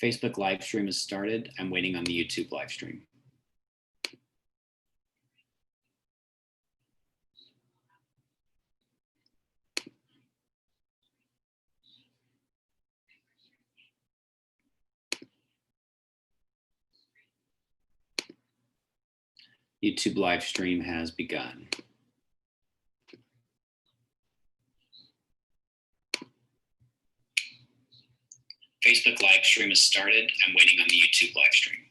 Facebook live stream has started. I'm waiting on the YouTube live stream. YouTube live stream has begun. Facebook live stream has started. I'm waiting on the YouTube live stream.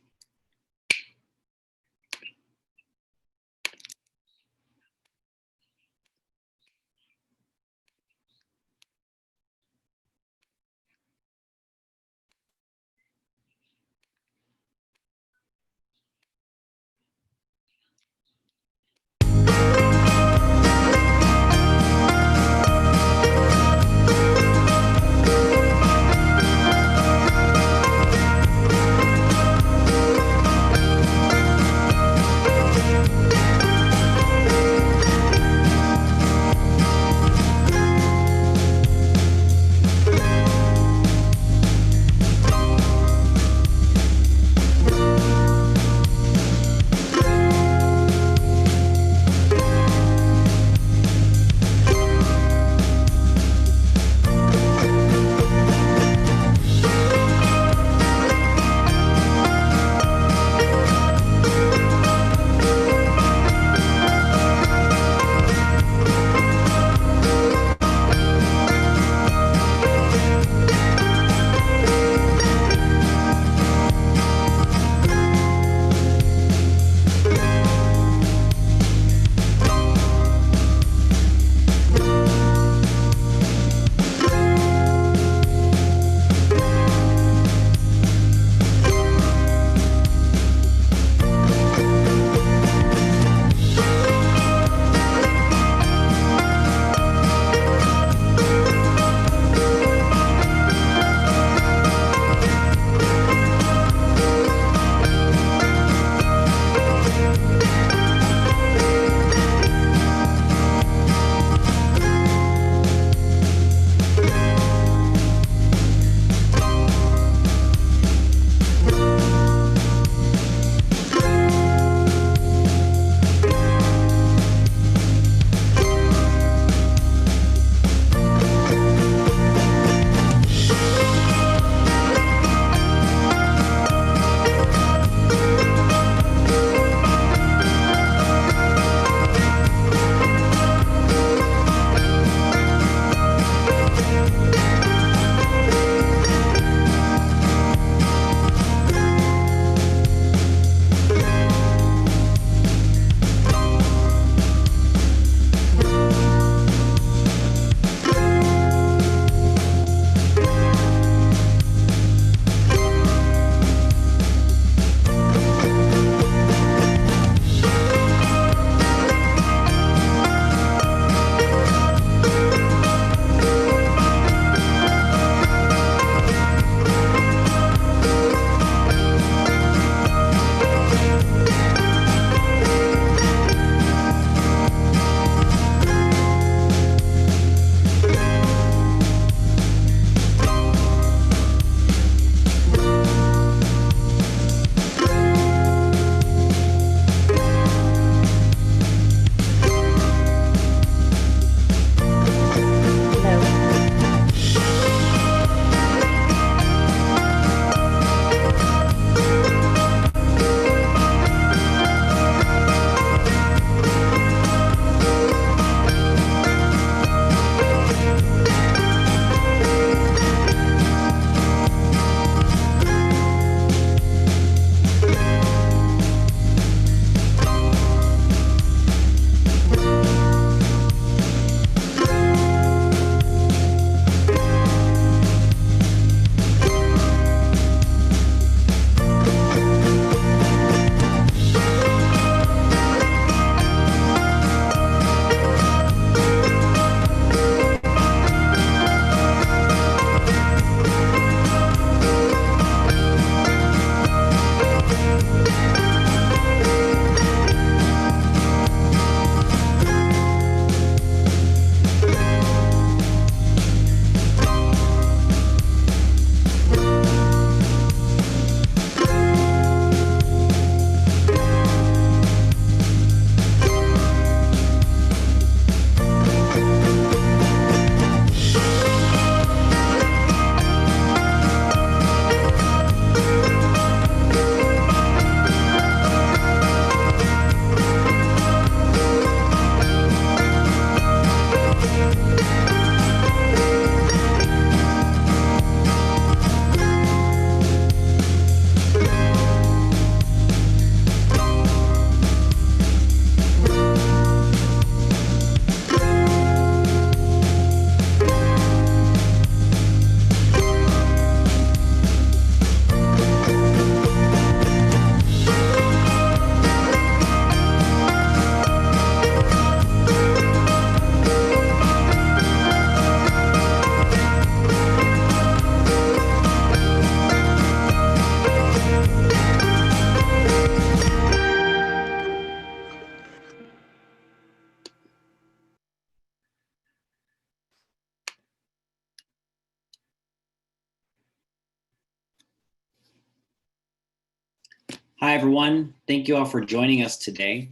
Hi, everyone. Thank you all for joining us today.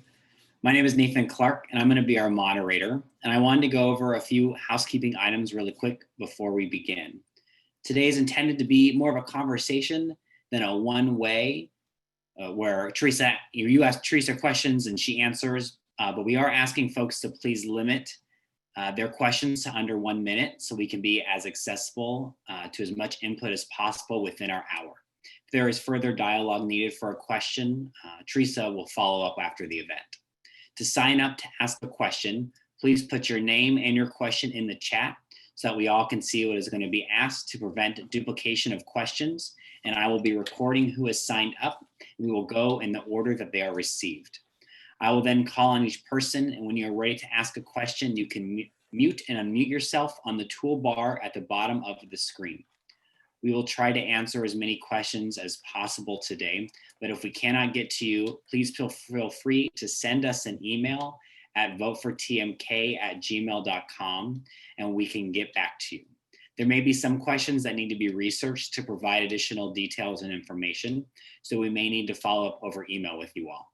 My name is Nathan Clark, and I'm going to be our moderator. And I wanted to go over a few housekeeping items really quick before we begin. Today is intended to be more of a conversation than a one-way where Theresa, you ask Theresa questions and she answers, but we are asking folks to please limit their questions to under 1 minute so we can be as accessible to as much input as possible within our hour. If there is further dialogue needed for a question, Theresa will follow up after the event. To sign up to ask a question, please put your name and your question in the chat so that we all can see what is going to be asked to prevent duplication of questions. And I will be recording who has signed up. We will go in the order that they are received. I will then call on each person, and when you're ready to ask a question, you can mute and unmute yourself on the toolbar at the bottom of the screen. We will try to answer as many questions as possible today, but if we cannot get to you, please feel free to send us an email at votefortmk@gmail.com and we can get back to you. There may be some questions that need to be researched to provide additional details and information, so we may need to follow up over email with you all.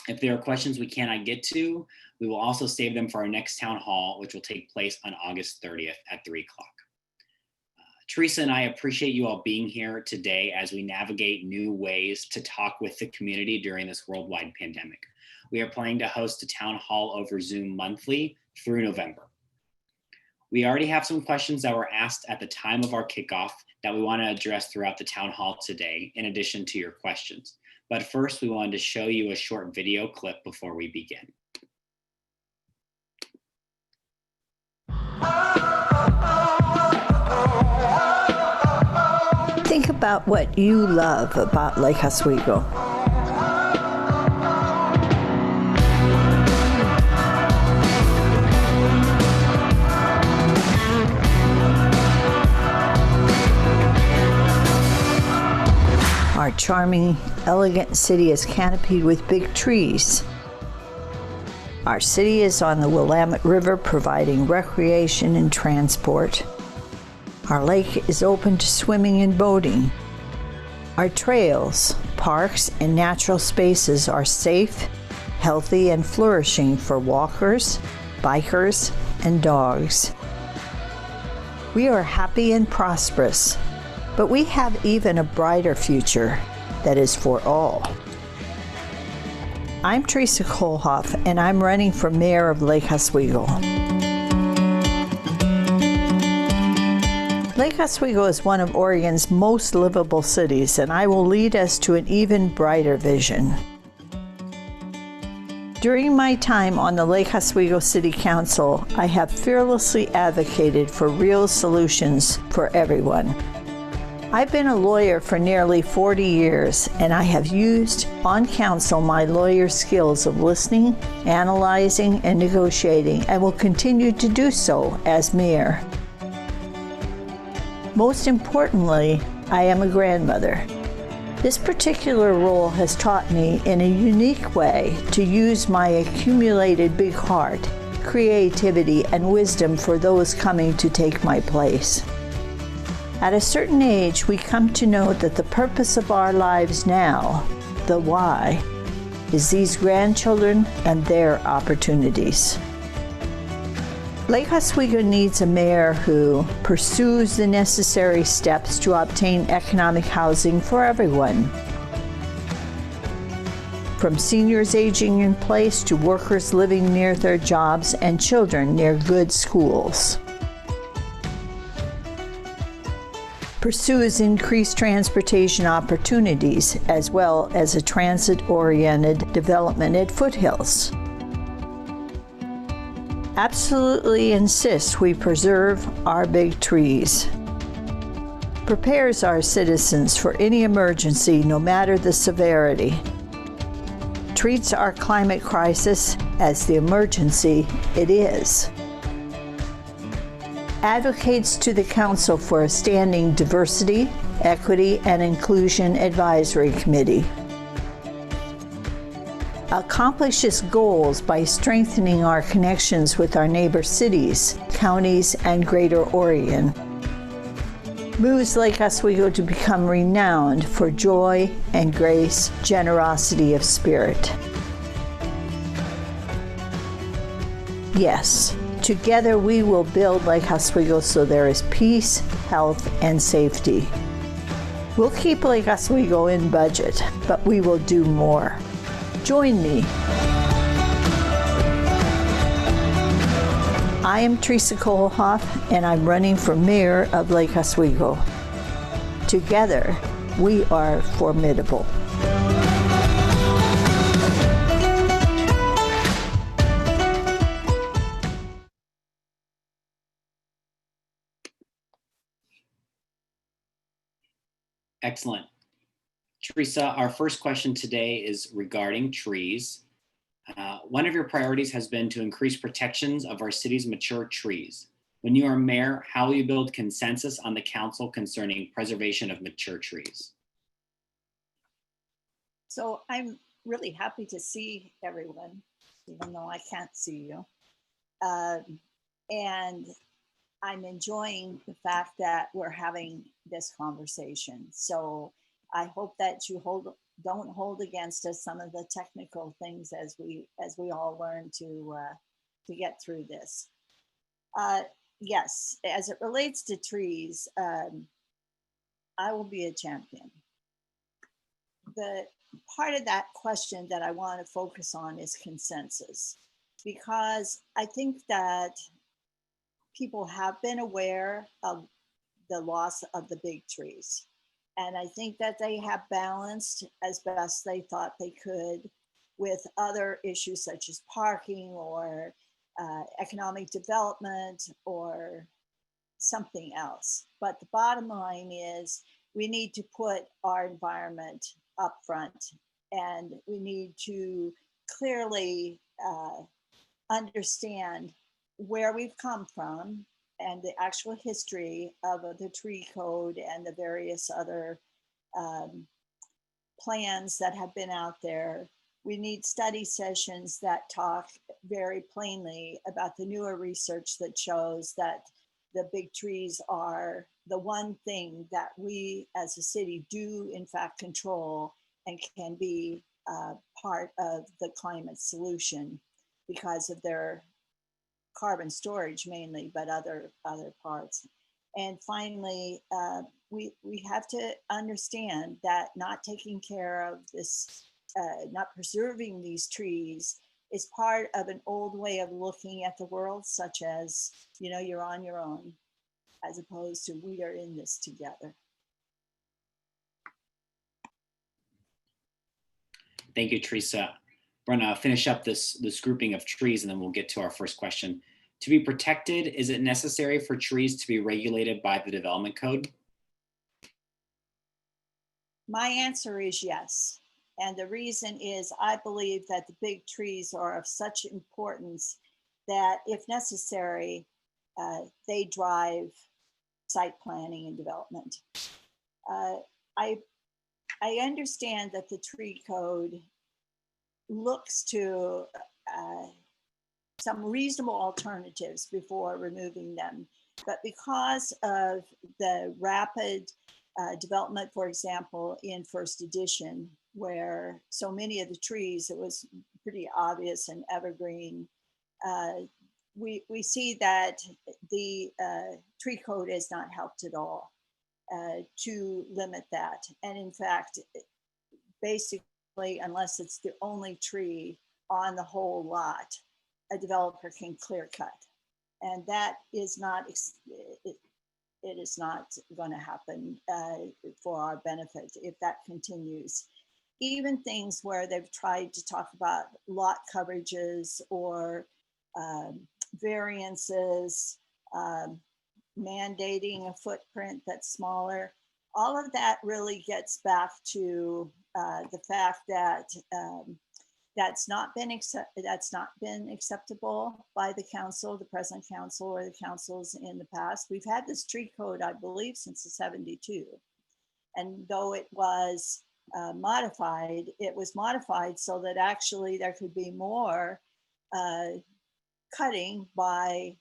If there are questions we cannot get to, we will also save them for our next town hall, which will take place on August 30th at 3 o'clock. Theresa and I appreciate you all being here today as we navigate new ways to talk with the community during this worldwide pandemic. We are planning to host a town hall over Zoom monthly through November. We already have some questions that were asked at the time of our kickoff that we want to address throughout the town hall today, in addition to your questions. But first, we wanted to show you a short video clip before we begin. Think about what you love about Lake Oswego. Our charming, elegant city is canopied with big trees. Our city is on the Willamette River, providing recreation and transport. Our lake is open to swimming and boating. Our trails, parks, and natural spaces are safe, healthy, and flourishing for walkers, bikers, and dogs. We are happy and prosperous, but we have even a brighter future that is for all. I'm Theresa Kohlhoff, and I'm running for mayor of Lake Oswego. Lake Oswego is one of Oregon's most livable cities, and I will lead us to an even brighter vision. During my time on the Lake Oswego City Council, I have fearlessly advocated for real solutions for everyone. I've been a lawyer for nearly 40 years, and I have used on council my lawyer skills of listening, analyzing, and negotiating, and will continue to do so as mayor. Most importantly, I am a grandmother. This particular role has taught me in a unique way to use my accumulated big heart, creativity, and wisdom for those coming to take my place. At a certain age, we come to know that the purpose of our lives now, the why, is these grandchildren and their opportunities. Lake Oswego needs a mayor who pursues the necessary steps to obtain economic housing for everyone. From seniors aging in place to workers living near their jobs and children near good schools. Pursues increased transportation opportunities as well as a transit-oriented development at Foothills. Absolutely insists we preserve our big trees. Prepares our citizens for any emergency, no matter the severity. Treats our climate crisis as the emergency it is. Advocates to the Council for a standing Diversity, Equity, and Inclusion Advisory Committee. Accomplishes goals by strengthening our connections with our neighbor cities, counties, and Greater Oregon. moves Lake Oswego to become renowned for joy and grace, generosity of spirit. Yes, together we will build Lake Oswego so there is peace, health, and safety. We'll keep Lake Oswego in budget, but we will do more. Join me. I am Theresa Kohlhoff, and I'm running for mayor of Lake Oswego. Together, we are formidable. Excellent. Theresa, our first question today is regarding trees. One of your priorities has been to increase protections of our city's mature trees. When you are mayor, how will you build consensus on the council concerning preservation of mature trees? So I'm really happy to see everyone, even though I can't see you. And I'm enjoying the fact that we're having this conversation. So I hope that you don't hold against us some of the technical things as we all learn to get through this. Yes, as it relates to trees, I will be a champion. The part of that question that I want to focus on is consensus, because I think that people have been aware of the loss of the big trees. And I think that they have balanced as best they thought they could with other issues such as parking or economic development or something else. But the bottom line is we need to put our environment up front, and we need to clearly understand where we've come from and the actual history of the tree code and the various other plans that have been out there. We need study sessions that talk very plainly about the newer research that shows that the big trees are the one thing that we as a city do in fact control and can be part of the climate solution because of their carbon storage mainly, but other parts. And finally, we have to understand that not taking care of this, not preserving these trees is part of an old way of looking at the world, such as, you're on your own, as opposed to we are in this together. Thank you, Theresa. We're going to finish up this grouping of trees, and then we'll get to our first question. To be protected, is it necessary for trees to be regulated by the development code? My answer is yes. And the reason is I believe that the big trees are of such importance that if necessary, they drive site planning and development. I understand that the tree code looks to some reasonable alternatives before removing them. But because of the rapid development, for example, in first edition, where so many of the trees, it was pretty obvious and evergreen, we see that the tree code has not helped at all to limit that. And in fact, basically, unless it's the only tree on the whole lot, a developer can clear cut. And that is not, it is not going to happen for our benefit if that continues. Even things where they've tried to talk about lot coverages or variances, mandating a footprint that's smaller, all of that really gets back to the fact that that's not been acceptable by the council, the present council, or the councils in the past. We've had this tree code, I believe, since the 72. And though it was modified, it was modified so that actually there could be more cutting by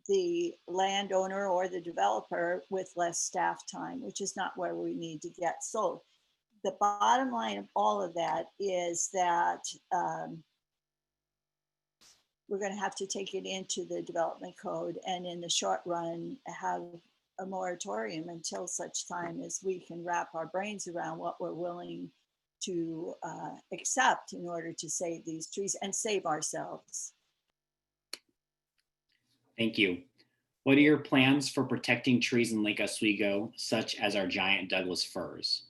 the landowner or the developer with less staff time, which is not where we need to get. So the bottom line of all of that is that we're going to have to take it into the development code, and in the short run have a moratorium until such time as we can wrap our brains around what we're willing to accept in order to save these trees and save ourselves. Thank you. What are your plans for protecting trees in Lake Oswego, such as our giant Douglas firs?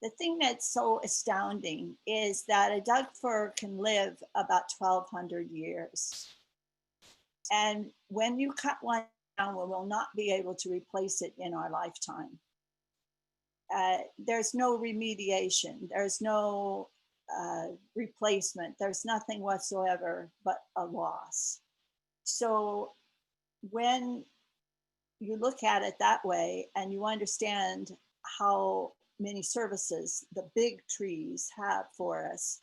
The thing that's so astounding is that a Doug fir can live about 1,200 years. And when you cut one down, we will not be able to replace it in our lifetime. There's no remediation, there's no replacement, there's nothing whatsoever but a loss. So when you look at it that way and you understand how many services the big trees have for us,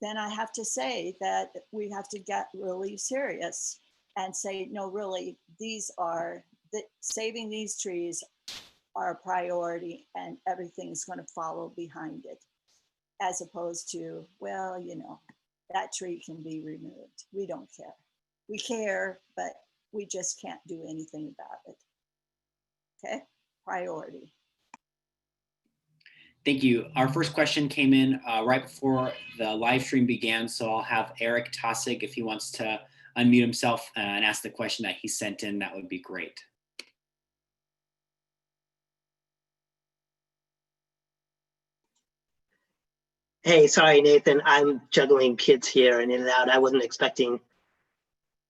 then I have to say that we have to get really serious and say, no, really, saving these trees are a priority and everything's going to follow behind it, as opposed to, well, you know, that tree can be removed. We don't care. We care, but we just can't do anything about it. Okay, priority. Thank you. Our first question came in right before the live stream began, so I'll have Eric Tossig, if he wants to unmute himself and ask the question that he sent in, that would be great. Hey, sorry, Nathan. I'm juggling kids here and in and out. I wasn't expecting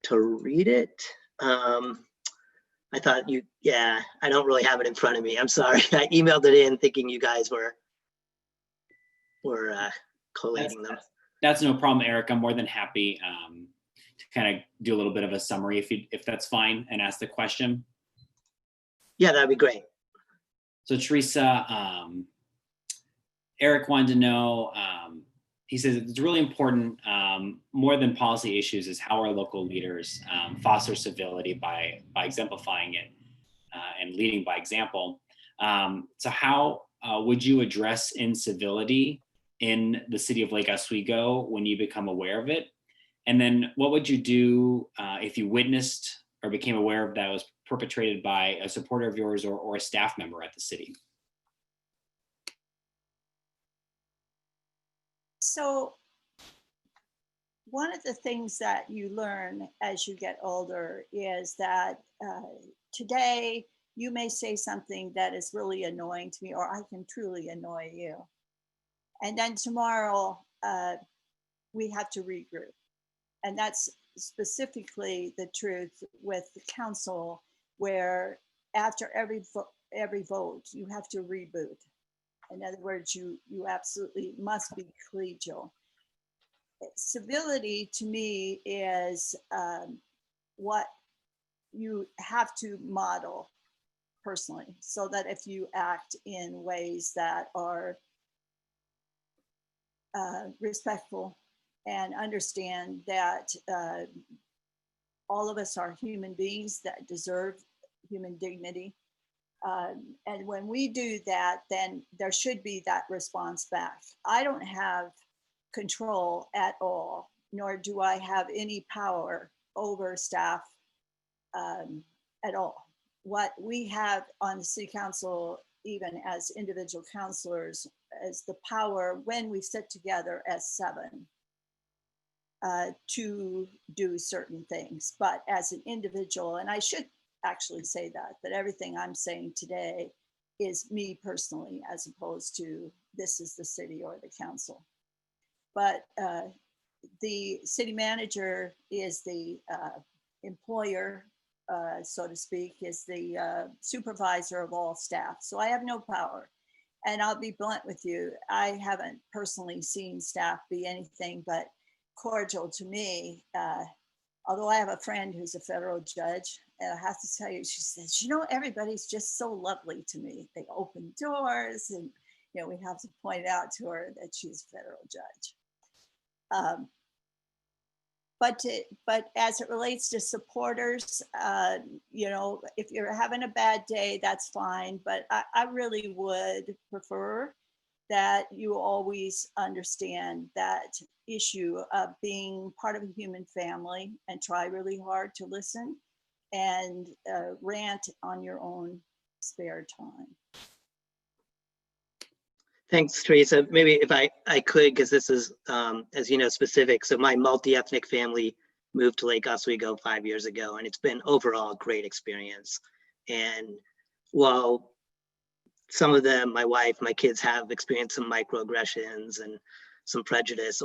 to read it. I thought I don't really have it in front of me. I'm sorry. I emailed it in thinking you guys were collating them. That's no problem, Eric. I'm more than happy to kind of do a little bit of a summary if that's fine, and ask the question. Yeah, that'd be great. So Theresa, Eric wanted to know, he says it's really important, more than policy issues, is how our local leaders foster civility by exemplifying it and leading by example. So how would you address incivility in the city of Lake Oswego when you become aware of it? And then what would you do if you witnessed or became aware of that was perpetrated by a supporter of yours or a staff member at the city? So one of the things that you learn as you get older is that today you may say something that is really annoying to me, or I can truly annoy you. And then tomorrow we have to regroup. And that's specifically the truth with the council, where after every vote, you have to reboot. In other words, you absolutely must be collegial. Civility to me is what you have to model personally, so that if you act in ways that are respectful and understand that all of us are human beings that deserve human dignity. And when we do that, then there should be that response back. I don't have control at all, nor do I have any power over staff at all. What we have on the city council, even as individual councilors, is the power when we sit together as 7 to do certain things. But as an individual, and I should actually say that everything I'm saying today is me personally, as opposed to this is the city or the council. But the city manager is the employer, so to speak, is the supervisor of all staff. So I have no power. And I'll be blunt with you, I haven't personally seen staff be anything but cordial to me. Although I have a friend who's a federal judge, and I have to tell you, she says, you know, everybody's just so lovely to me. They open doors and, we have to point out to her that she's a federal judge. Um, but as it relates to supporters, if you're having a bad day, that's fine. But I really would prefer that you always understand that issue of being part of a human family and try really hard to listen and rant on your own spare time. Thanks, Theresa. Maybe if I could, because this is, as you know, specific. So my multi-ethnic family moved to Lake Oswego 5 years ago, and it's been overall a great experience. And while some of them, my wife, my kids have experienced some microaggressions and some prejudice,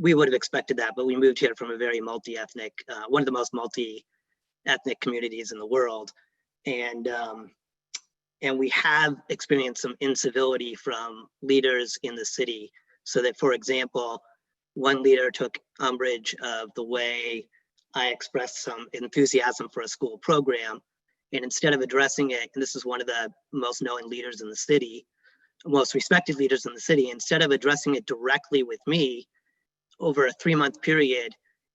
we would have expected that, but we moved here from a very multi-ethnic, one of the most multi-ethnic communities in the world. And we have experienced some incivility from leaders in the city. So that, for example, one leader took umbrage of the way I expressed some enthusiasm for a school program. And instead of addressing it, and this is one of the most known leaders in the city, most respected leaders in the city, instead of addressing it directly with me, over a 3-month period,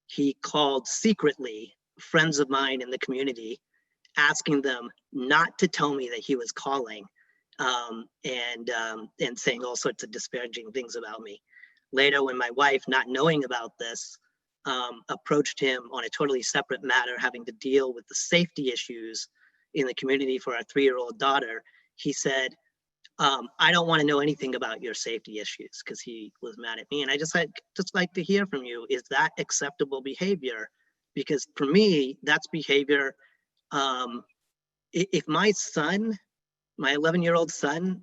he called secretly friends of mine in the community, asking them not to tell me that he was calling, and saying all sorts of disparaging things about me. Later, when my wife, not knowing about this, approached him on a totally separate matter, having to deal with the safety issues in the community for our 3-year-old daughter, he said, I don't want to know anything about your safety issues, because he was mad at me. And I just like to hear from you, is that acceptable behavior? Because for me, that's behavior. If my son, my 11-year-old son,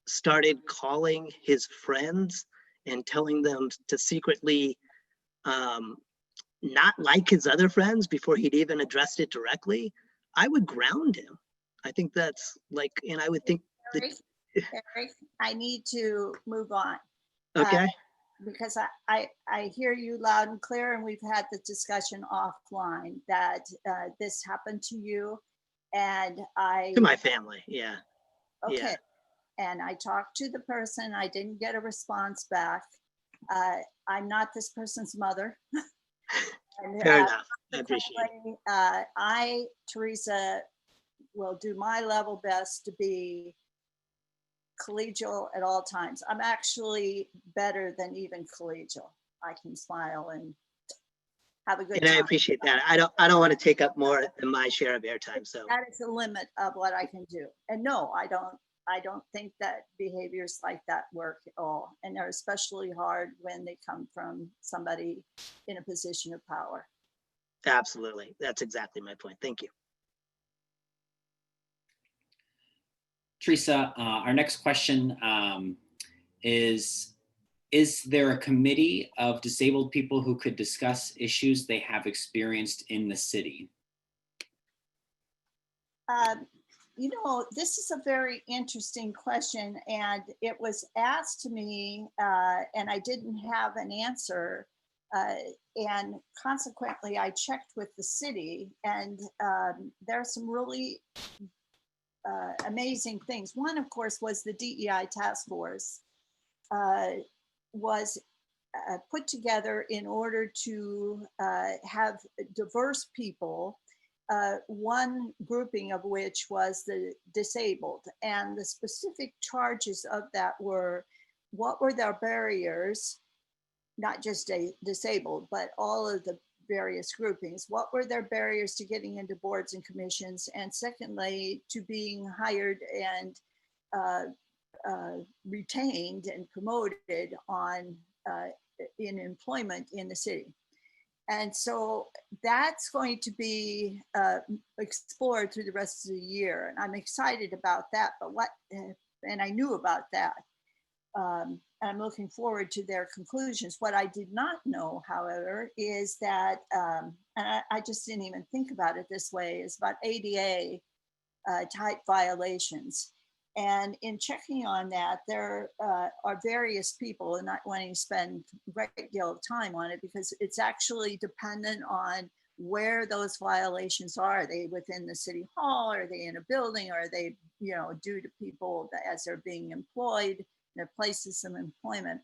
started calling his friends and telling them to secretly not like his other friends before he'd even addressed it directly, I would ground him. I think that's like, and I would think that, Eric, I need to move on. okay. Because I hear you loud and clear, and we've had the discussion offline that this happened to you, and To my family, yeah. Okay. Yeah. And I talked to the person, I didn't get a response back. I'm not this person's mother. And, Fair enough. I appreciate it. Theresa, will do my level best to be collegial at all times. I'm actually better than even collegial. I can smile and have a good And time. I appreciate that. I don't want to take up more than my share of airtime. So that is the limit of what I can do. And no, I don't think that behaviors like that work at all. And they're especially hard when they come from somebody in a position of power. absolutely. That's exactly my point. Thank you. Theresa, our next question is there a committee of disabled people who could discuss issues they have experienced in the city? This is a very interesting question, and it was asked to me, and I didn't have an answer. And consequently, I checked with the city, and there are some really amazing things. One, of course, was the DEI task force was put together in order to have diverse people, one grouping of which was the disabled. And the specific charges of that were, what were their barriers, not just disabled, but all of the various groupings. What were their barriers to getting into boards and commissions? And secondly, to being hired and retained and promoted in employment in the city. And so that's going to be explored through the rest of the year. And I'm excited about that, and I knew about that. And I'm looking forward to their conclusions. What I did not know, however, is that, and I just didn't even think about it this way, is about ADA type violations. And in checking on that, there are various people, and not wanting to spend a great deal of time on it because it's actually dependent on where those violations are. Are they within the city hall? Are they in a building? Are they, due to people that as they're being employed, their places of employment?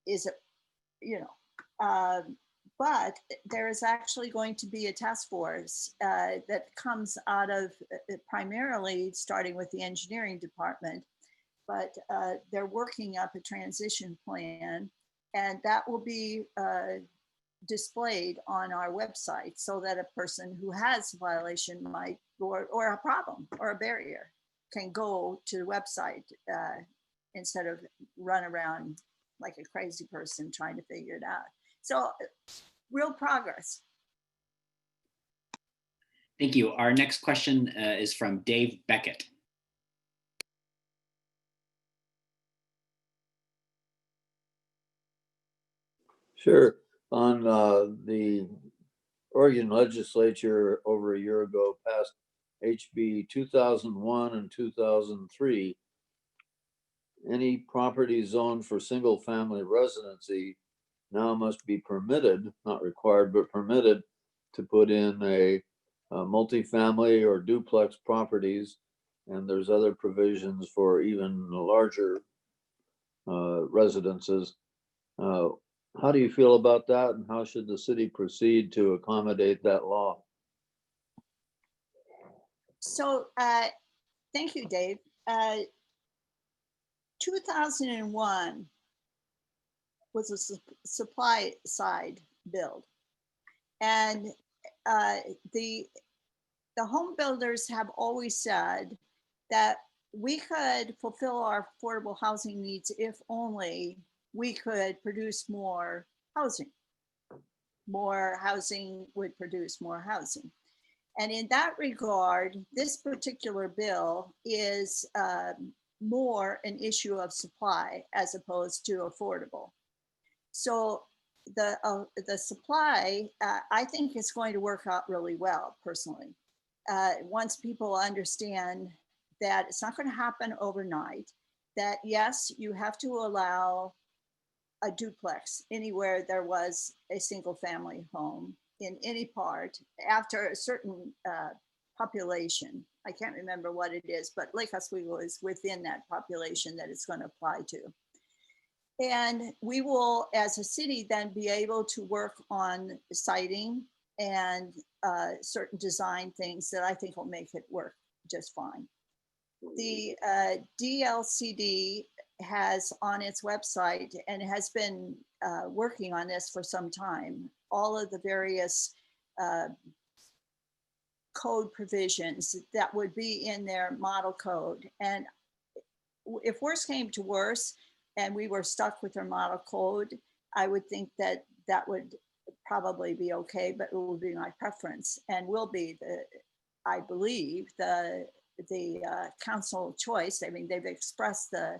Is it, but there is actually going to be a task force that comes out of primarily starting with the engineering department, but they're working up a transition plan, and that will be displayed on our website so that a person who has a violation might, or a problem or a barrier, can go to the website instead of run around like a crazy person trying to figure it out. So real progress. Thank you. Our next question is from Dave Beckett. Sure. On the Oregon legislature over a year ago passed HB 2001 and 2003. Any property zoned for single family residency now must be permitted, not required, but permitted to put in a multifamily or duplex properties. And there's other provisions for even larger residences. How do you feel about that, and how should the city proceed to accommodate that law? So thank you, Dave. 2001 was a supply side build. And the home builders have always said that we could fulfill our affordable housing needs if only we could produce more housing. More housing would produce more housing. And in that regard, this particular bill is more an issue of supply as opposed to affordable. So the supply, I think, is going to work out really well, personally. Once people understand that it's not going to happen overnight, that yes, you have to allow a duplex anywhere there was a single family home in any part after a certain population. I can't remember what it is, but Lake Oswego is within that population that it's going to apply to. And we will, as a city, then be able to work on siting and certain design things that I think will make it work just fine. The DLCD has on its website, and has been working on this for some time, all of the various code provisions that would be in their model code. And if worse came to worse and we were stuck with our model code, I would think that that would probably be okay, but it would be my preference and will be I believe, the council choice. I mean, they've expressed the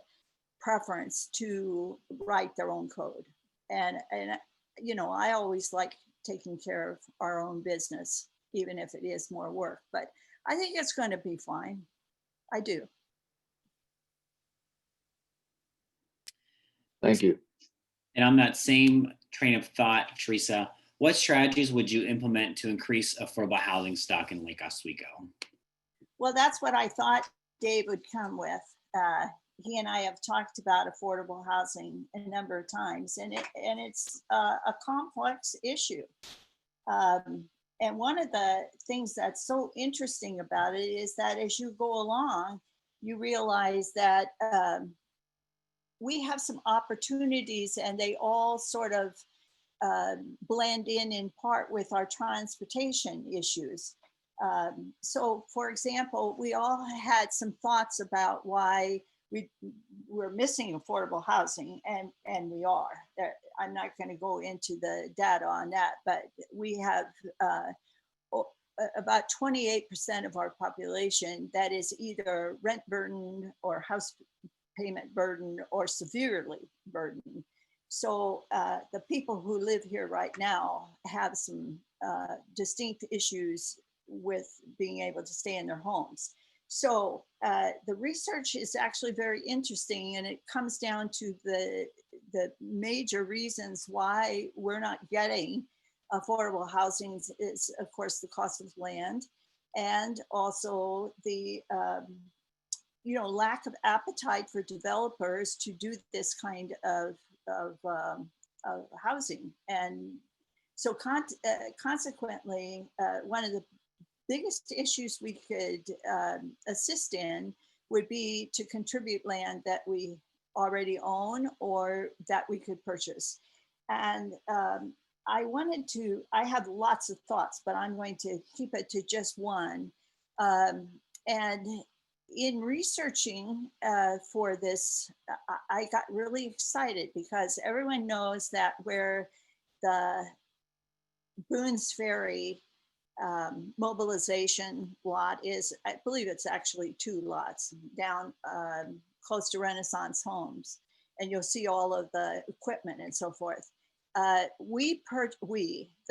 preference to write their own code. And I always like taking care of our own business, even if it is more work, but I think it's going to be fine. I do. Thank you. And on that same train of thought, Theresa, what strategies would you implement to increase affordable housing stock in Lake Oswego? Well, that's what I thought Dave would come with. He and I have talked about affordable housing a number of times, and it's a complex issue. And one of the things that's so interesting about it is that as you go along, you realize that we have some opportunities, and they all sort of blend in part with our transportation issues. So, for example, we all had some thoughts about why we're missing affordable housing, and we are. I'm not going to go into the data on that, but we have about 28% of our population that is either rent burdened or house payment burdened or severely burdened. So the people who live here right now have some distinct issues with being able to stay in their homes. So the research is actually very interesting, and it comes down to the major reasons why we're not getting affordable housing is, of course, the cost of land, and also the lack of appetite for developers to do this kind of housing. And so consequently, one of the biggest issues we could assist in would be to contribute land that we already own or that we could purchase. And I have lots of thoughts, but I'm going to keep it to just one. And in researching for this, I got really excited because everyone knows that where the Boone's Ferry mobilization lot is, I believe it's actually 2 lots down close to Renaissance Homes, and you'll see all of the equipment and so forth. The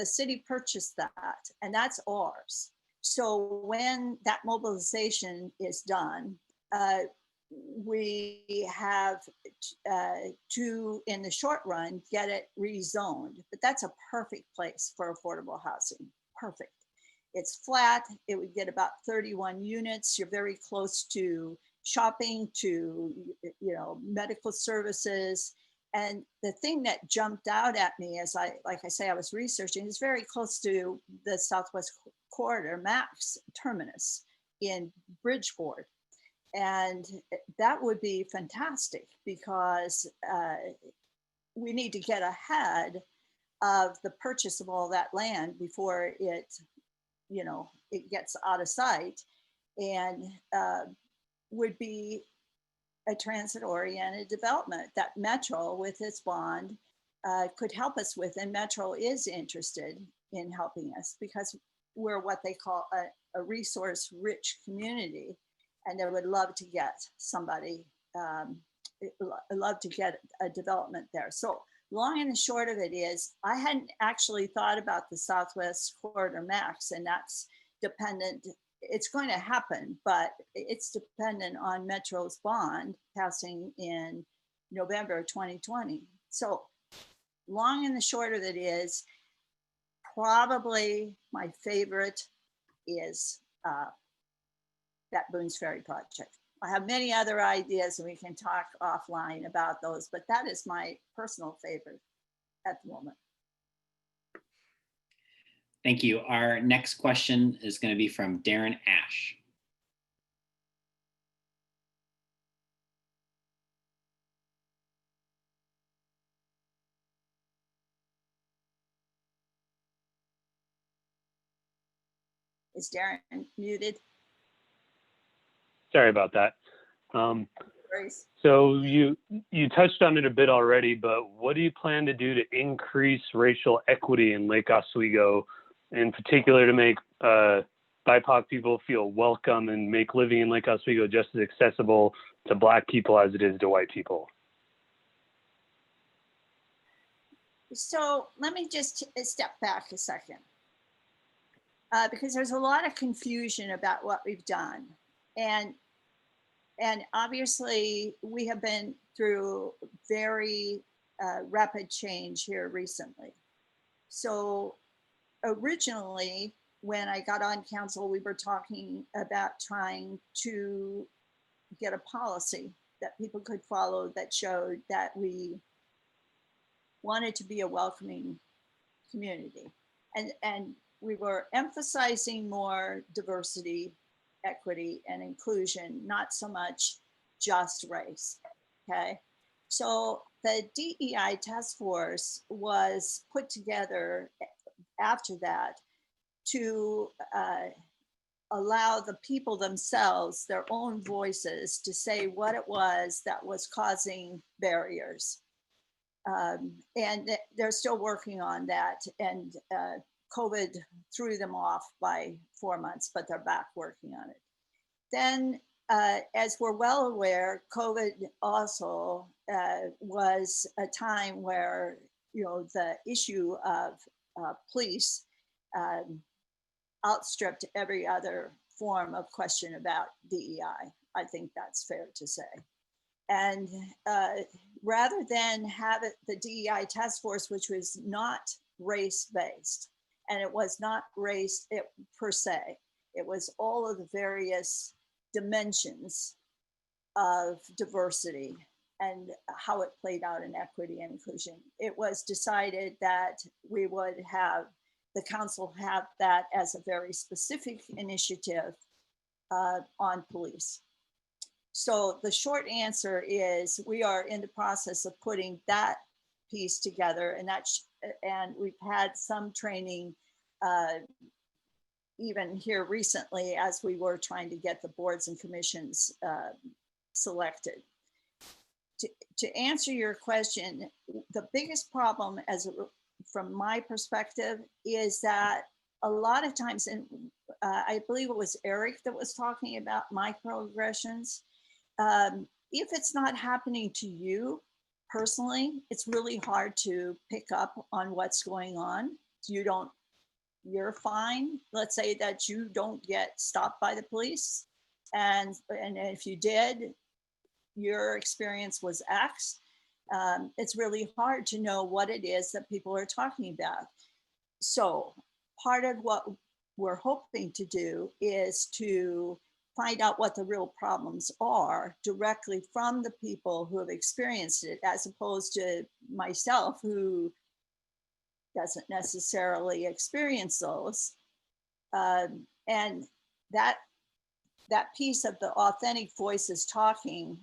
city purchased that, and that's ours. So when that mobilization is done, we have to, in the short run, get it rezoned. But that's a perfect place for affordable housing. Perfect. It's flat. It would get about 31 units. You're very close to shopping, to medical services. And the thing that jumped out at me as I was researching, is very close to the Southwest Corridor MAX terminus in Bridgeport. And that would be fantastic because we need to get ahead of the purchase of all that land before it gets out of sight, and would be a transit-oriented development that Metro, with its bond, could help us with. And Metro is interested in helping us because we're what they call a resource-rich community, and they would love to get somebody, love to get a development there. So long and the short of it is, I hadn't actually thought about the Southwest Corridor Max, and that's dependent. It's going to happen, but it's dependent on Metro's bond passing in November 2020. So long and the short of it is, probably my favorite is that Boone's Ferry project. I have many other ideas and we can talk offline about those, but that is my personal favorite at the moment. Thank you. Our next question is going to be from Darren Ash. Is Darren muted? Sorry about that. So you touched on it a bit already, but what do you plan to do to increase racial equity in Lake Oswego, in particular to make BIPOC people feel welcome and make living in Lake Oswego just as accessible to Black people as it is to white people? So let me just step back a second, because there's a lot of confusion about what we've done. And obviously, we have been through very rapid change here recently. So originally, when I got on council, we were talking about trying to get a policy that people could follow that showed that we wanted to be a welcoming community. And we were emphasizing more diversity, equity, and inclusion, not so much just race, okay? So the DEI task force was put together after that to allow the people themselves, their own voices, to say what it was that was causing barriers. And they're still working on that, and COVID threw them off by 4 months, but they're back working on it. Then, as we're well aware, COVID also was a time where, the issue of police outstripped every other form of question about DEI. I think that's fair to say. And rather than have it, the DEI task force, which was not race-based, and it was not race per se. It was all of the various dimensions of diversity and how it played out in equity and inclusion. It was decided that we would have the council have that as a very specific initiative on police. So the short answer is we are in the process of putting that piece together, and we've had some training even here recently as we were trying to get the boards and commissions selected. To answer your question, the biggest problem from my perspective is that a lot of times, and I believe it was Eric that was talking about microaggressions, if it's not happening to you personally, it's really hard to pick up on what's going on. You're fine. Let's say that you don't get stopped by the police. And if you did, your experience was X. It's really hard to know what it is that people are talking about. So part of what we're hoping to do is to find out what the real problems are directly from the people who have experienced it, as opposed to myself, who doesn't necessarily experience those. And that piece of the authentic voices talking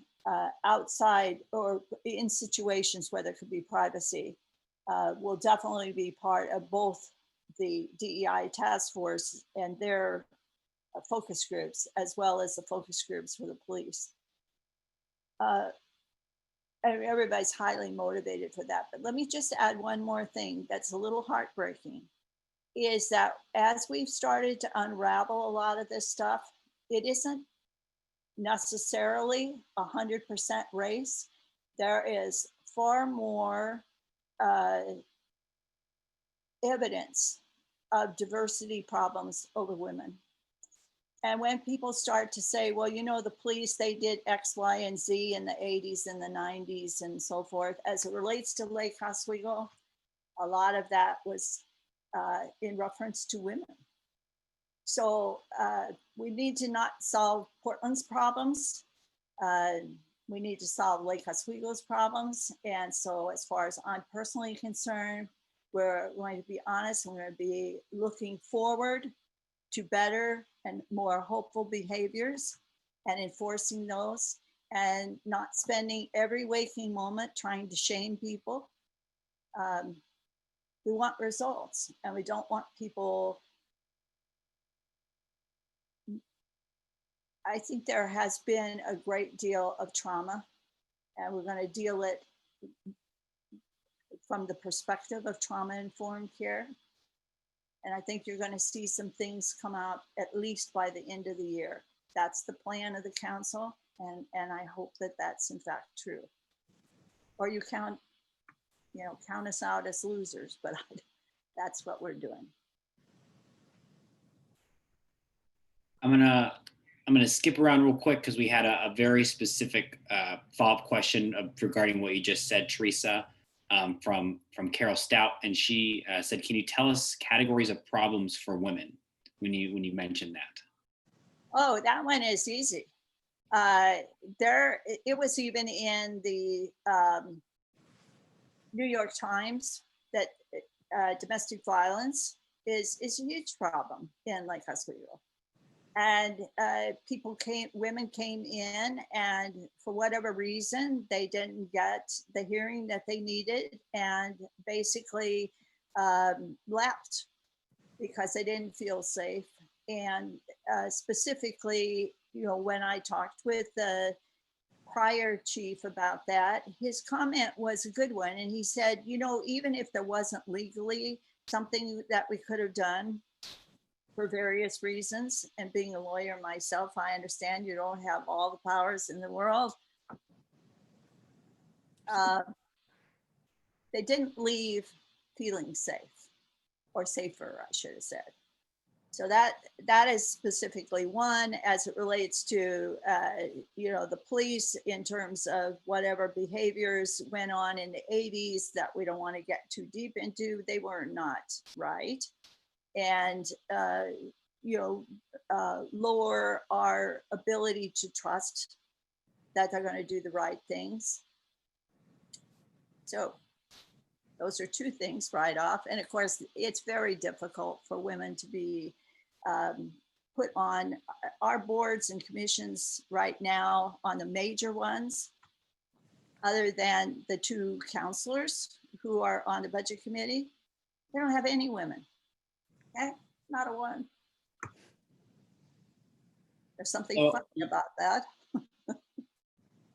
outside or in situations where there could be privacy will definitely be part of both the DEI task force and their focus groups, as well as the focus groups for the police. Everybody's highly motivated for that. But let me just add one more thing that's a little heartbreaking, is that as we've started to unravel a lot of this stuff, it isn't necessarily 100% race. There is far more evidence of diversity problems over women. And when people start to say, well, you know, the police, they did X, Y, and Z in the 80s and the 90s and so forth, as it relates to Lake Oswego, a lot of that was in reference to women. So we need to not solve Portland's problems. We need to solve Lake Oswego's problems. And so as far as I'm personally concerned, we're going to be honest, and we're going to be looking forward to better and more hopeful behaviors and enforcing those, and not spending every waking moment trying to shame people. We want results, and we don't want people. I think there has been a great deal of trauma, and we're going to deal it from the perspective of trauma-informed care. And I think you're going to see some things come out at least by the end of the year. That's the plan of the council, and I hope that that's in fact true. Or you count us out as losers, but that's what we're doing. I'm gonna skip around real quick because we had a very specific follow-up question regarding what you just said, Theresa, from Carol Stout, and she said, "Can you tell us categories of problems for women?" When you mentioned that. Oh, that one is easy. It was even in the New York Times that domestic violence is a huge problem in Lake Oswego. And women came in, and for whatever reason, they didn't get the hearing that they needed, and basically left because they didn't feel safe. And specifically, when I talked with the prior chief about that, his comment was a good one. And he said, even if there wasn't legally something that we could have done, for various reasons, and being a lawyer myself, I understand you don't have all the powers in the world. They didn't leave feeling safe, or safer, I should have said. So that is specifically one. As it relates to the police in terms of whatever behaviors went on in the 80s that we don't want to get too deep into. They were not right, and lower our ability to trust that they're going to do the right things. So those are two things right off. And of course, it's very difficult for women to be put on our boards and commissions right now, on the major ones, other than the two counselors who are on the budget committee. They don't have any women. Okay? Not a one. There's something funny about that.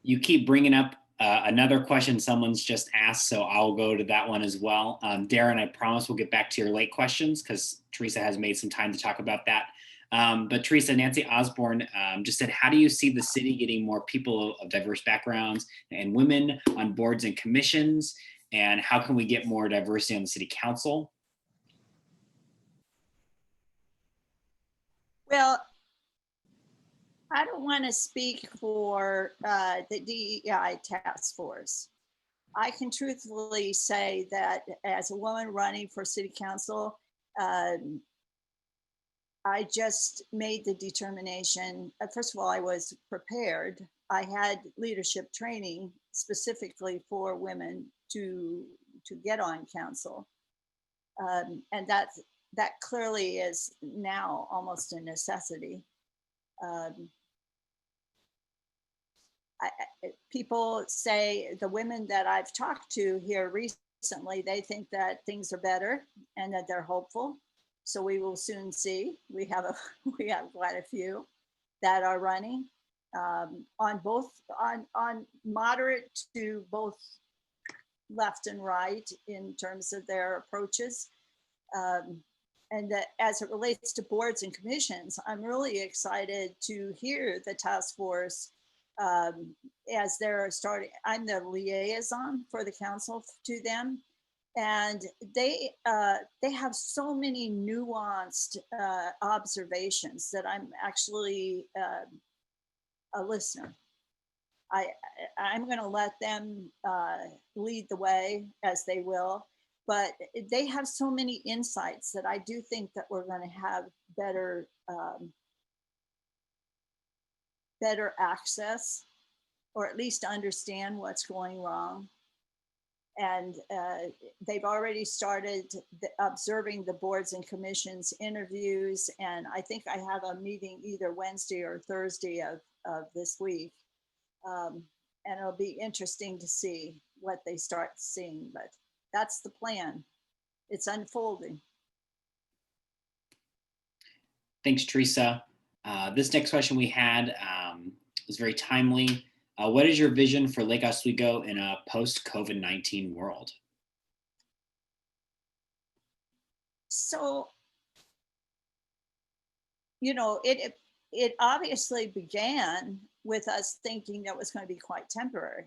You keep bringing up another question someone's just asked, so I'll go to that one as well. Darren, I promise we'll get back to your late questions because Theresa has made some time to talk about that. But Theresa, Nancy Osborne just said, how do you see the city getting more people of diverse backgrounds and women on boards and commissions? And how can we get more diversity on the city council? Well, I don't want to speak for the DEI task force. I can truthfully say that as a woman running for city council, I just made the determination. First of all, I was prepared. I had leadership training specifically for women to get on council. And that clearly is now almost a necessity. People say, the women that I've talked to here recently, they think that things are better and that they're hopeful. So we will soon see. We have quite a few that are running on both on moderate to both left and right in terms of their approaches. And that as it relates to boards and commissions, I'm really excited to hear the task force as they're starting. I'm the liaison for the council to them, and they have so many nuanced observations that I'm actually a listener. I'm going to let them lead the way, as they will, but they have so many insights that I do think that we're going to have better access, or at least understand what's going wrong. And they've already started observing the boards and commissions interviews. And I think I have a meeting either Wednesday or Thursday of this week. And it'll be interesting to see what they start seeing, but that's the plan. It's unfolding. Thanks, Theresa. This next question we had is very timely. What is your vision for Lake Oswego in a post-COVID-19 world? So, it obviously began with us thinking that was going to be quite temporary.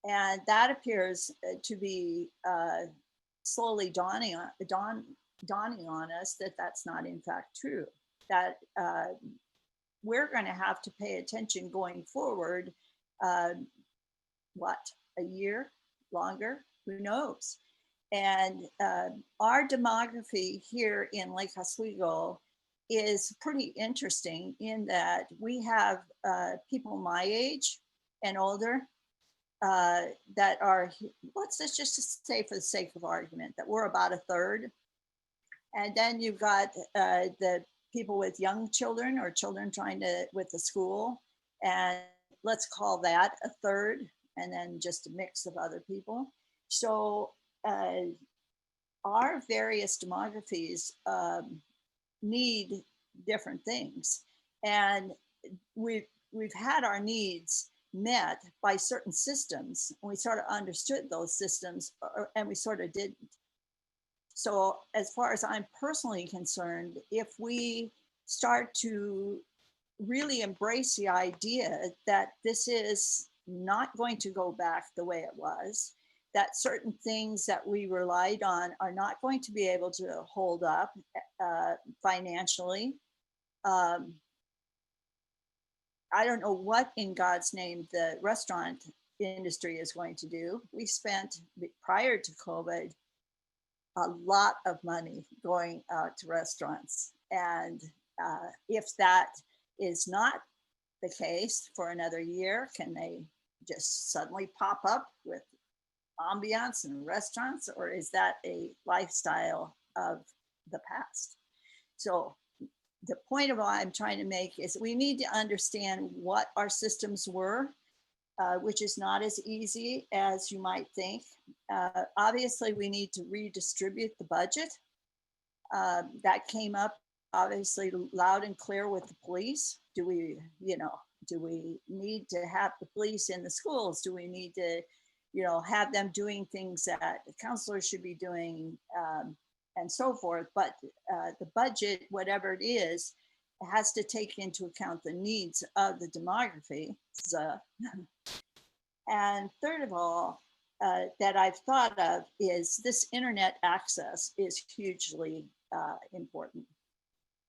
And that appears to be slowly dawning on us that that's not in fact true, that we're going to have to pay attention going forward. A year longer? Who knows? And our demography here in Lake Oswego is pretty interesting in that we have people my age and older that are, let's just say for the sake of argument, that we're about a third. And then you've got the people with young children or children with the school, and let's call that a third, and then just a mix of other people. So our various demographies need different things, and we've had our needs met by certain systems, and we sort of understood those systems, and we sort of didn't. So as far as I'm personally concerned, if we start to really embrace the idea that this is not going to go back the way it was, that certain things that we relied on are not going to be able to hold up financially. I don't know what in God's name the restaurant industry is going to do. We spent, prior to COVID, a lot of money going out to restaurants. And if that is not the case for another year, can they just suddenly pop up with ambiance and restaurants, or is that a lifestyle of the past? So the point of what I'm trying to make is we need to understand what our systems were, which is not as easy as you might think. Obviously, we need to redistribute the budget. That came up obviously loud and clear with the police. Do we need to have the police in the schools? Do we need to, have them doing things that the counselors should be doing, and so forth? But the budget, whatever it is, has to take into account the needs of the demography. And third of all, that I've thought of is this internet access is hugely important.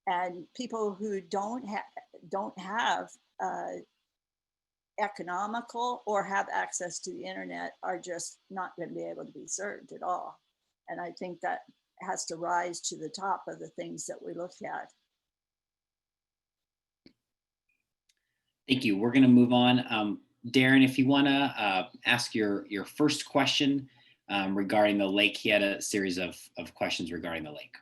And people who don't have economical or have access to the internet are just not going to be able to be served at all. And I think that has to rise to the top of the things that we look at. Thank you. We're going to move on. Darren, if you want to ask your first question regarding the lake. He had a series of questions regarding the lake.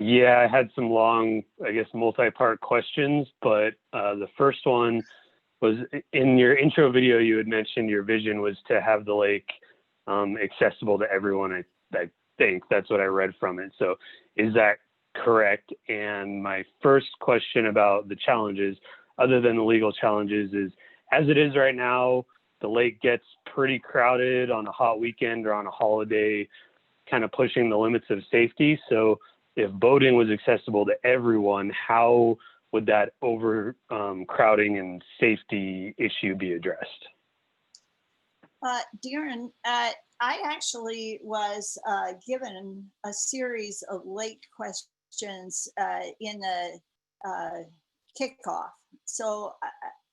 Yeah, I had some long, I guess, multi-part questions, but the first one was in your intro video, you had mentioned your vision was to have the lake accessible to everyone. I think that's what I read from it. So is that correct? And my first question about the challenges, other than the legal challenges, is as it is right now, the lake gets pretty crowded on a hot weekend or on a holiday, kind of pushing the limits of safety. So if boating was accessible to everyone, how would that overcrowding and safety issue be addressed? Darren, I actually was given a series of lake questions in the kickoff. So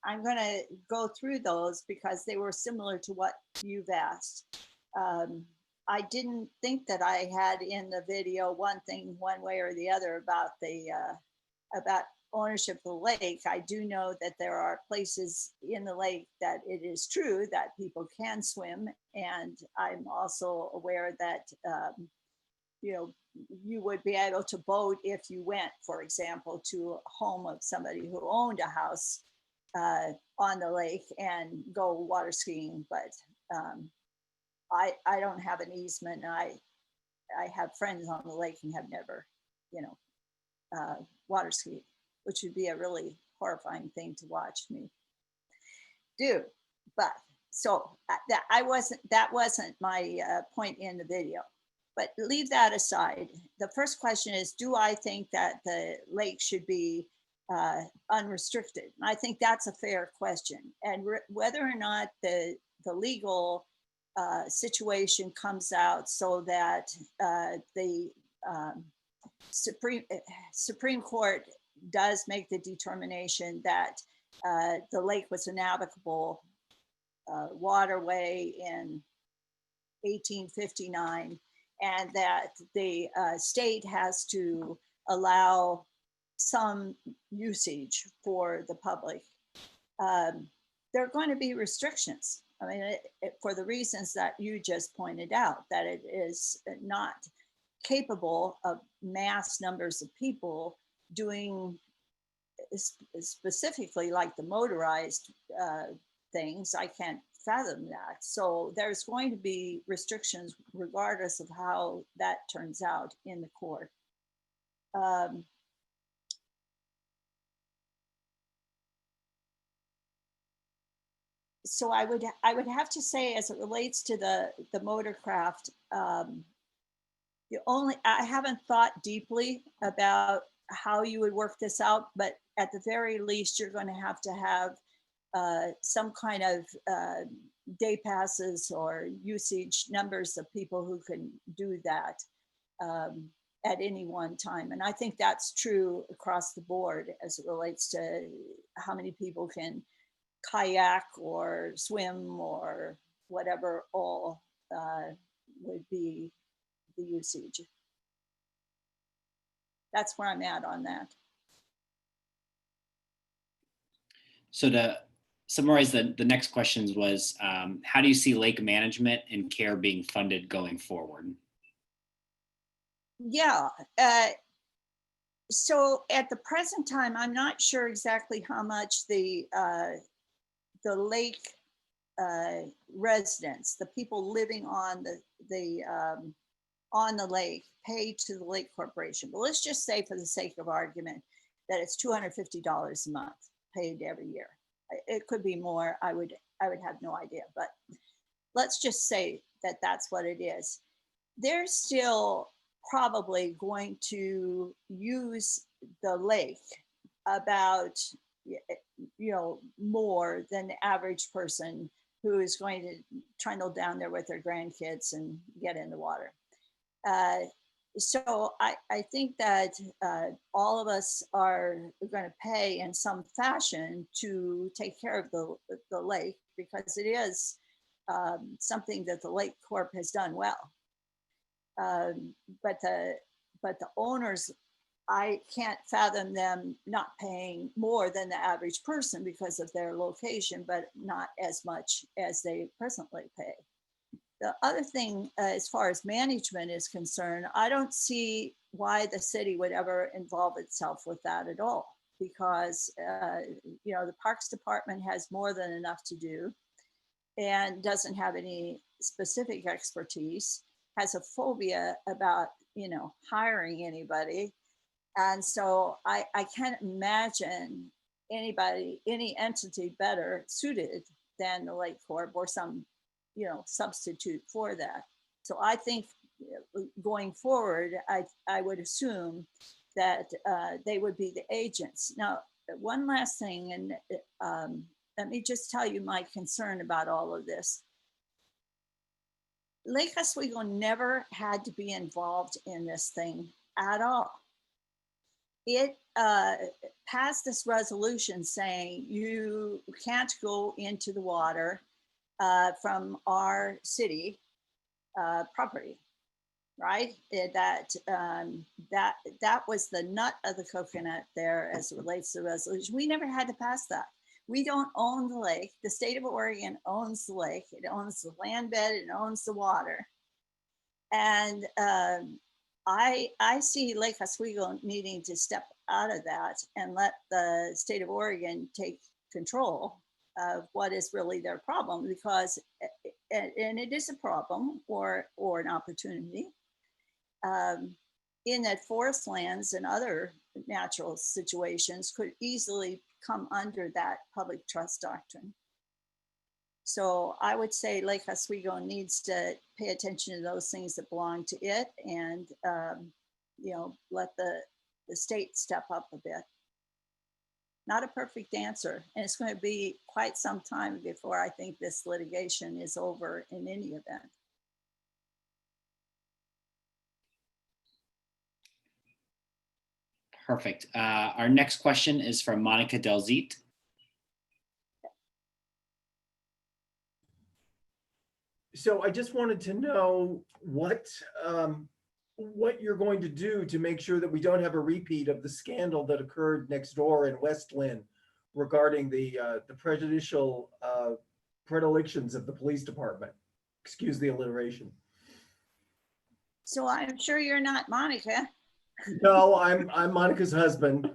I'm going to go through those because they were similar to what you've asked. I didn't think that I had in the video one thing one way or the other about about ownership of the lake. I do know that there are places in the lake that it is true that people can swim, and I'm also aware that you would be able to boat if you went, for example, to a home of somebody who owned a house on the lake and go water skiing. But I don't have an easement. I have friends on the lake and have never, water skied, which would be a really horrifying thing to watch me do. But so that wasn't my point in the video. But leave that aside. The first question is, do I think that the lake should be unrestricted? And I think that's a fair question. And whether or not the legal situation comes out so that the Supreme Court does make the determination that the lake was a navigable waterway in 1859, and that the state has to allow some usage for the public. There are going to be restrictions. I mean, for the reasons that you just pointed out, that it is not capable of mass numbers of people doing specifically like the motorized things. I can't fathom that. So there's going to be restrictions regardless of how that turns out in the court. So I would have to say, as it relates to the motorcraft, I haven't thought deeply about how you would work this out, but at the very least, you're going to have some kind of day passes or usage numbers of people who can do that at any one time. And I think that's true across the board as it relates to how many people can kayak or swim or whatever all would be the usage. That's where I'm at on that. So to summarize, the next questions was, how do you see lake management and care being funded going forward? Yeah. So at the present time, I'm not sure exactly how much the lake residents, the people living on the lake, pay to the Lake Corporation. But let's just say, for the sake of argument, that it's $250 a month paid every year. It could be more. I would have no idea. But let's just say that that's what it is. They're still probably going to use the lake about, more than the average person who is going to trundle down there with their grandkids and get in the water. So I think that all of us are going to pay in some fashion to take care of the lake, because it is something that the Lake Corp has done well. But the owners, I can't fathom them not paying more than the average person because of their location, but not as much as they presently pay. The other thing, as far as management is concerned, I don't see why the city would ever involve itself with that at all, because the Parks Department has more than enough to do and doesn't have any specific expertise, has a phobia about hiring anybody. And so I can't imagine any entity better suited than the Lake Corp or some substitute for that. So I think going forward, I would assume that they would be the agents. Now, one last thing, and let me just tell you my concern about all of this. Lake Oswego never had to be involved in this thing at all. It passed this resolution saying you can't go into the water from our city property, right? That was the nut of the coconut there as it relates to the resolution. We never had to pass that. We don't own the lake. The state of Oregon owns the lake. It owns the land bed. It owns the water. And I see Lake Oswego needing to step out of that and let the state of Oregon take control of what is really their problem, because, and it is a problem or an opportunity, in that forest lands and other natural situations could easily come under that public trust doctrine. So I would say Lake Oswego needs to pay attention to those things that belong to it, and let the state step up a bit. Not a perfect answer, and it's going to be quite some time before I think this litigation is over in any event. Perfect. Our next question is from Monica Delzit. So I just wanted to know what you're going to do to make sure that we don't have a repeat of the scandal that occurred next door in West Lynn regarding the prejudicial predilections of the police department. Excuse the alliteration. So I'm sure you're not Monica. No, I'm Monica's husband.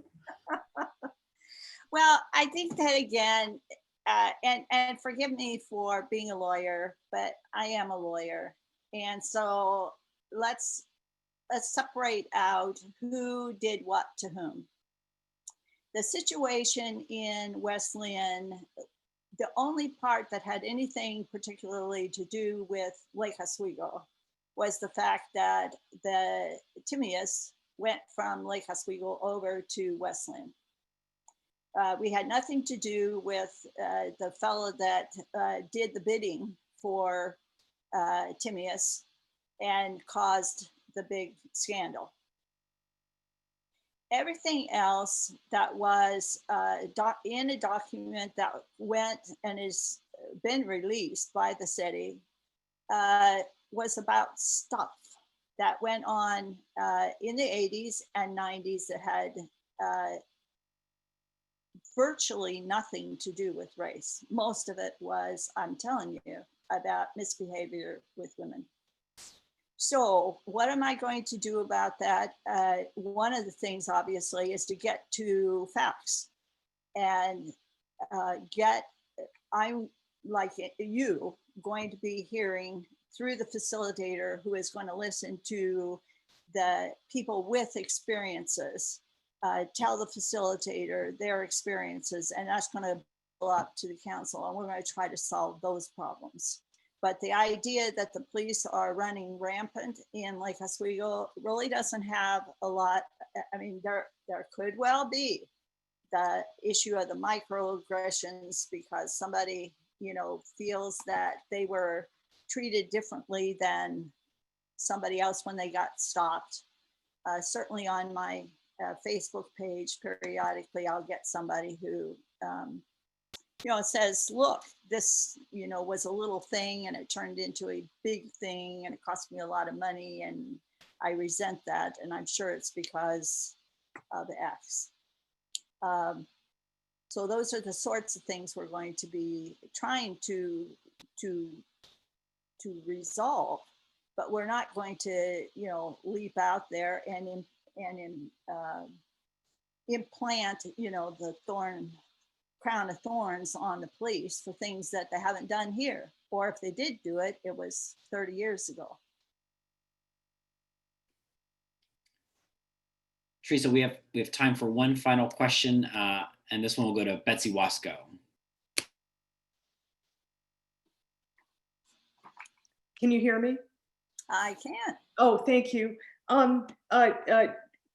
Well, I think that again, and forgive me for being a lawyer, but I am a lawyer, and so let's separate out who did what to whom. The situation in West Lynn, the only part that had anything particularly to do with Lake Oswego was the fact that the Timaeus went from Lake Oswego over to West Lynn. We had nothing to do with the fellow that did the bidding for Timaeus and caused the big scandal. Everything else that was in a document that went and has been released by the city was about stuff that went on in the 80s and 90s that had virtually nothing to do with race. Most of it was, I'm telling you, about misbehavior with women. So what am I going to do about that? One of the things, obviously, is to get to facts and I'm like you, going to be hearing through the facilitator who is going to listen to the people with experiences, tell the facilitator their experiences, and that's going to go up to the council, and we're going to try to solve those problems. But the idea that the police are running rampant in Lake Oswego really doesn't have a lot. I mean, there could well be the issue of the microaggressions because somebody, feels that they were treated differently than somebody else when they got stopped. Certainly on my Facebook page, periodically, I'll get somebody who, says, look, this, was a little thing and it turned into a big thing and it cost me a lot of money and I resent that. And I'm sure it's because of X. So those are the sorts of things we're going to be trying to resolve, but we're not going to, leap out there and implant, the crown of thorns on the police for things that they haven't done here. Or if they did do it, it was 30 years ago. Theresa, we have time for one final question, and this one will go to Betsy Wasco. Can you hear me? I can. Oh, thank you.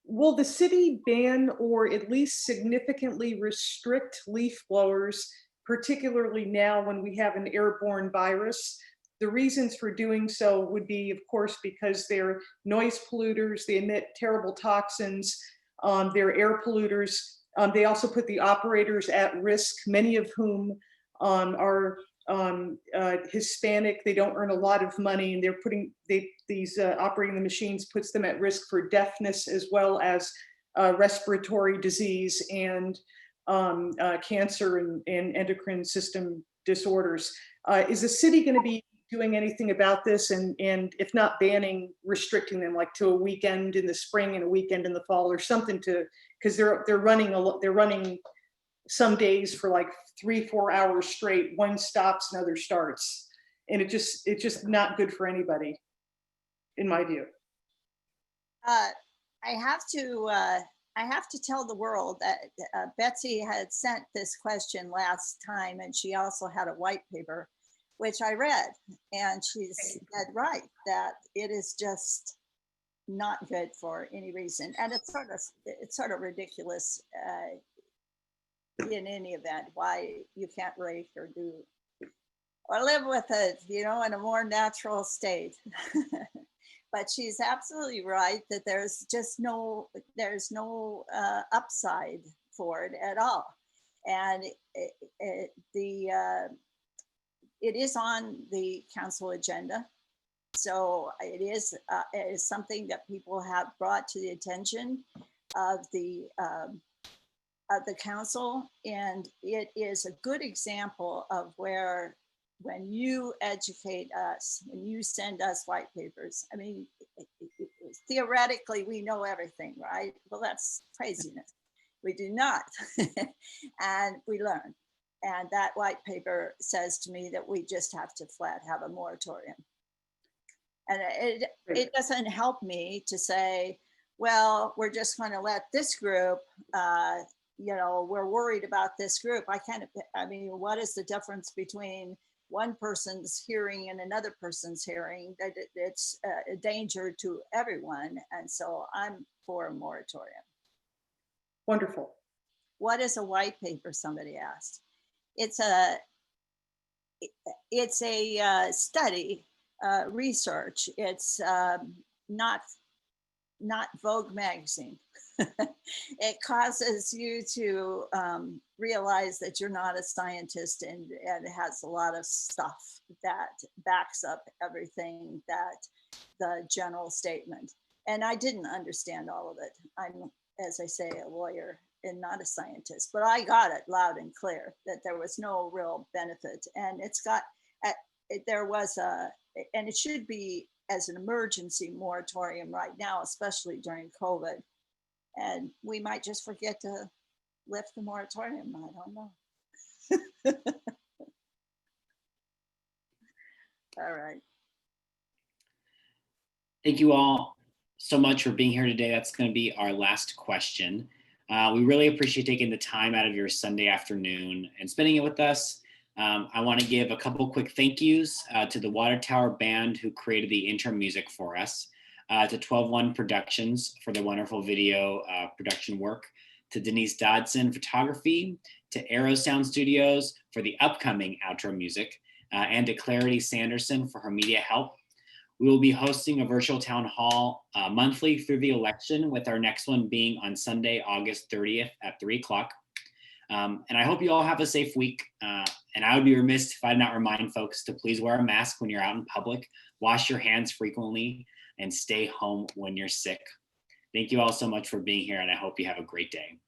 Will the city ban or at least significantly restrict leaf blowers, particularly now when we have an airborne virus? The reasons for doing so would be, of course, because they're noise polluters, they emit terrible toxins, they're air polluters. They also put the operators at risk, many of whom are Hispanic. They don't earn a lot of money, and they're putting these operating the machines puts them at risk for deafness as well as respiratory disease and cancer and endocrine system disorders. Is the city going to be doing anything about this, and if not banning, restricting them, like to a weekend in the spring and a weekend in the fall or something, to because they're running some days for like 3-4 hours straight, one stops, another starts, and it's just not good for anybody, in my view. I have to tell the world that Betsy had sent this question last time, and she also had a white paper, which I read, and she said, right, that it is just not good for any reason. And it's sort of ridiculous in any event, why you can't rake or do, or live with it, in a more natural state. But she's absolutely right that there's no upside for it at all. And it is on the council agenda. So it is something that people have brought to the attention of the council. And it is a good example of where, when you educate us, when you send us white papers, I mean, theoretically, we know everything, right? Well, that's craziness. We do not. And we learn. And that white paper says to me that we just have to flat have a moratorium. And it doesn't help me to say, well, we're just going to let this group, we're worried about this group. What is the difference between one person's hearing and another person's hearing? That it's a danger to everyone. And so I'm for a moratorium. Wonderful. What is a white paper? Somebody asked. It's a study, research. It's not Vogue magazine. It causes you to realize that you're not a scientist, and it has a lot of stuff that backs up everything that the general statement. And I didn't understand all of it. I'm, as I say, a lawyer and not a scientist, but I got it loud and clear that there was no real benefit. And there was and it should be as an emergency moratorium right now, especially during COVID. And we might just forget to lift the moratorium. I don't know. All right. Thank you all so much for being here today. That's going to be our last question. We really appreciate taking the time out of your Sunday afternoon and spending it with us. I want to give a couple quick thank yous to the Water Tower Band who created the intro music for us, to 12-1 Productions for the wonderful video production work, to Denise Dodson Photography, to Arrow Sound Studios for the upcoming outro music, and to Clarity Sanderson for her media help. We will be hosting a virtual town hall monthly through the election, with our next one being on Sunday, August 30th at 3 o'clock. And I hope you all have a safe week. And I would be remiss if I did not remind folks to please wear a mask when you're out in public, wash your hands frequently, and stay home when you're sick. Thank you all so much for being here, and I hope you have a great day.